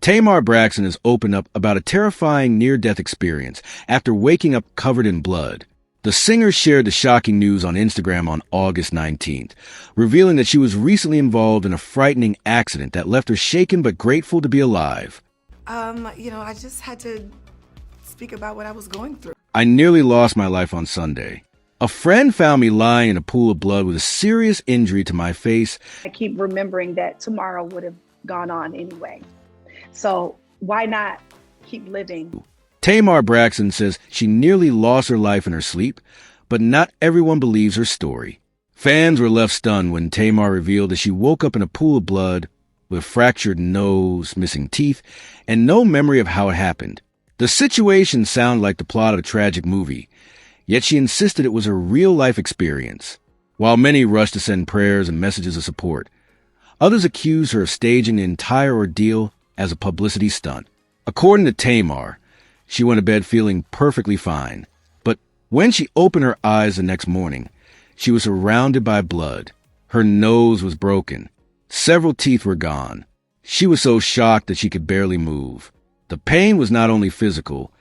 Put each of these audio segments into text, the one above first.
Tamar Braxton has opened up about a terrifying near-death experience after waking up covered in blood. The singer shared the shocking news on Instagram on August 19th, revealing that she was recently involved in a frightening accident that left her shaken but grateful to be alive. I just had to speak about what I was going through. I nearly lost my life on Sunday. A friend found me lying in a pool of blood with a serious injury to my face. I keep remembering that tomorrow would have gone on anyway. So why not keep living? Tamar Braxton says she nearly lost her life in her sleep, but not everyone believes her story. Fans were left stunned when Tamar revealed that she woke up in a pool of blood with a fractured nose, missing teeth, and no memory of how it happened. The situation sounded like the plot of a tragic movie, yet she insisted it was her real-life experience. While many rushed to send prayers and messages of support, others accused her of staging the entire ordeal as a publicity stunt. According to Tamar, she went to bed feeling perfectly fine, but when she opened her eyes the next morning, she was surrounded by blood. Her nose was broken. Several teeth were gone. She was so shocked that she could barely move. The pain was not only physical,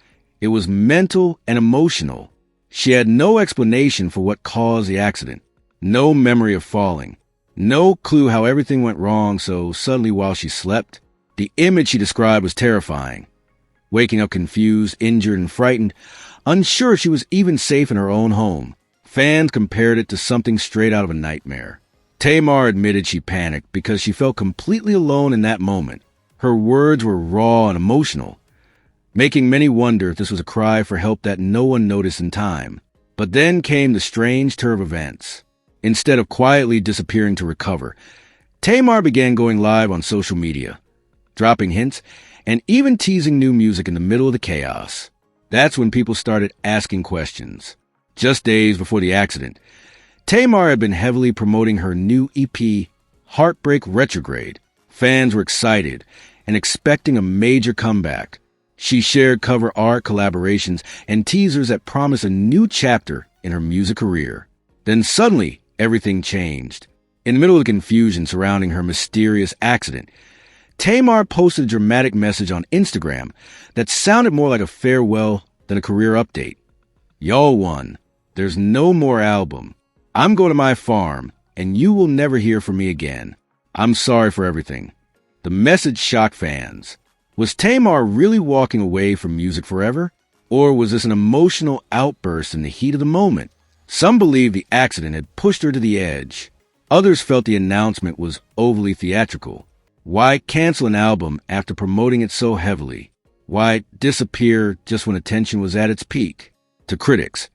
it was mental and emotional. She had no explanation for what caused the accident, no memory of falling, no clue how everything went wrong so suddenly while she slept. The image she described was terrifying. Waking up confused, injured, and frightened, unsure if she was even safe in her own home. Fans compared it to something straight out of a nightmare. Tamar admitted she panicked because she felt completely alone in that moment. Her words were raw and emotional, making many wonder if this was a cry for help that no one noticed in time. But then came the strange turn of events. Instead of quietly disappearing to recover, Tamar began going live on social media, dropping hints, and even teasing new music in the middle of the chaos. That's when people started asking questions. Just days before the accident, Tamar had been heavily promoting her new EP, Heartbreak Retrograde. Fans were excited and expecting a major comeback. She shared cover art collaborations and teasers that promised a new chapter in her music career. Then suddenly, everything changed. In the middle of the confusion surrounding her mysterious accident, Tamar posted a dramatic message on Instagram that sounded more like a farewell than a career update. Y'all won. There's no more album. I'm going to my farm, and you will never hear from me again. I'm sorry for everything. The message shocked fans. Was Tamar really walking away from music forever? Or was this an emotional outburst in the heat of the moment? Some believed the accident had pushed her to the edge. Others felt the announcement was overly theatrical. Why cancel an album after promoting it so heavily? Why disappear just when attention was at its peak? To critics,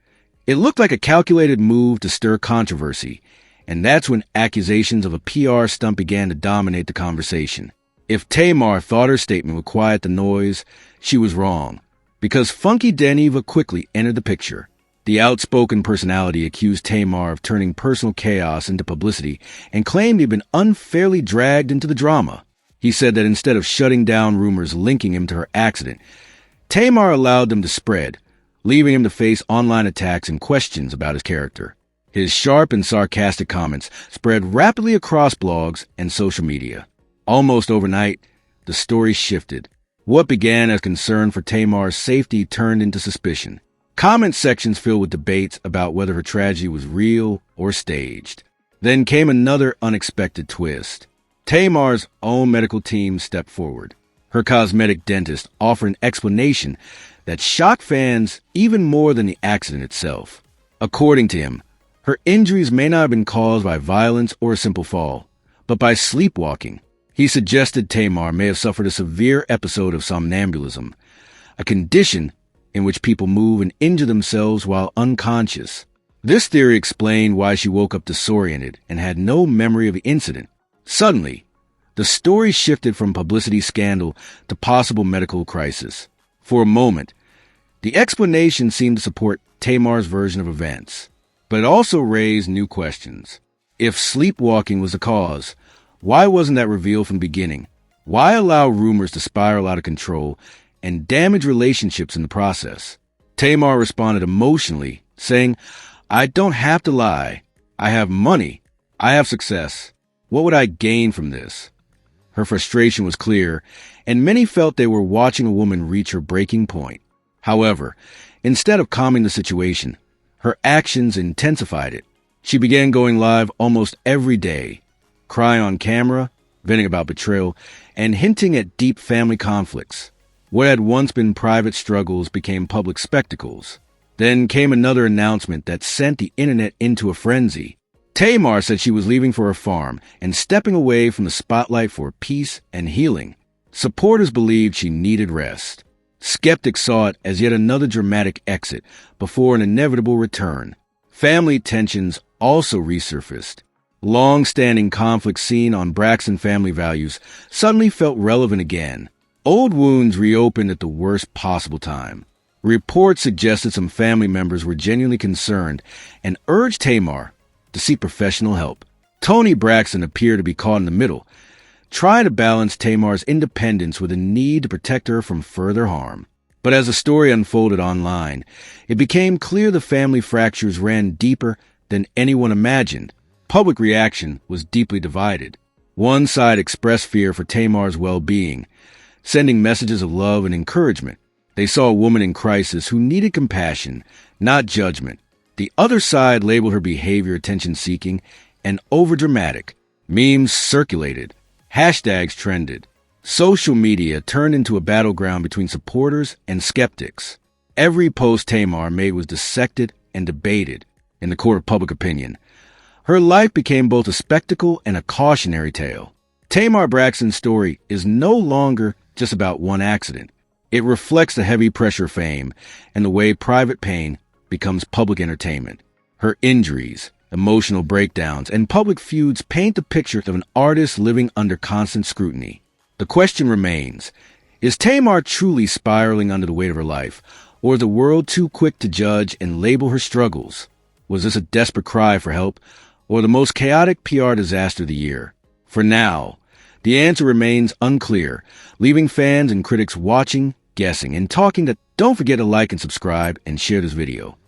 it looked like a calculated move to stir controversy, and that's when accusations of a PR stunt began to dominate the conversation. If Tamar thought her statement would quiet the noise, she was wrong, because Funky Deneva quickly entered the picture. The outspoken personality accused Tamar of turning personal chaos into publicity and claimed he'd been unfairly dragged into the drama. He said that instead of shutting down rumors linking him to her accident, Tamar allowed them to spread, leaving him to face online attacks and questions about his character. His sharp and sarcastic comments spread rapidly across blogs and social media. Almost overnight, the story shifted. What began as concern for Tamar's safety turned into suspicion. Comment sections filled with debates about whether her tragedy was real or staged. Then came another unexpected twist. Tamar's own medical team stepped forward. Her cosmetic dentist offered an explanation that shocked fans even more than the accident itself. According to him, her injuries may not have been caused by violence or a simple fall, but by sleepwalking. He suggested Tamar may have suffered a severe episode of somnambulism, a condition in which people move and injure themselves while unconscious. This theory explained why she woke up disoriented and had no memory of the incident. Suddenly, the story shifted from publicity scandal to possible medical crisis. For a moment, the explanation seemed to support Tamar's version of events, but it also raised new questions. If sleepwalking was the cause, why wasn't that revealed from the beginning? Why allow rumors to spiral out of control and damage relationships in the process? Tamar responded emotionally, saying, "I don't have to lie. I have money. I have success. What would I gain from this?" Her frustration was clear, and many felt they were watching a woman reach her breaking point. However, instead of calming the situation, her actions intensified it. She began going live almost every day, crying on camera, venting about betrayal, and hinting at deep family conflicts. What had once been private struggles became public spectacles. Then came another announcement that sent the internet into a frenzy. Tamar said she was leaving for her farm and stepping away from the spotlight for peace and healing. Supporters believed she needed rest. Skeptics saw it as yet another dramatic exit before an inevitable return. Family tensions also resurfaced. Long-standing conflicts seen on Braxton family values suddenly felt relevant again. Old wounds reopened at the worst possible time. Reports suggested some family members were genuinely concerned and urged Tamar to seek professional help. Toni Braxton appeared to be caught in the middle, trying to balance Tamar's independence with a need to protect her from further harm. But as the story unfolded online, it became clear the family fractures ran deeper than anyone imagined. Public reaction was deeply divided. One side expressed fear for Tamar's well-being, sending messages of love and encouragement. They saw a woman in crisis who needed compassion, not judgment. The other side labeled her behavior attention-seeking and overdramatic. Memes circulated. Hashtags trended. Social media turned into a battleground between supporters and skeptics. Every post Tamar made was dissected and debated in the court of public opinion. Her life became both a spectacle and a cautionary tale. Tamar Braxton's story is no longer just about one accident. It reflects the heavy pressure of fame and the way private pain becomes public entertainment. Her injuries, emotional breakdowns, and public feuds paint the picture of an artist living under constant scrutiny. The question remains, is Tamar truly spiraling under the weight of her life, or is the world too quick to judge and label her struggles? Was this a desperate cry for help, or the most chaotic PR disaster of the year? For now, the answer remains unclear, leaving fans and critics watching, guessing, and talking. Don't forget to like and subscribe and share this video.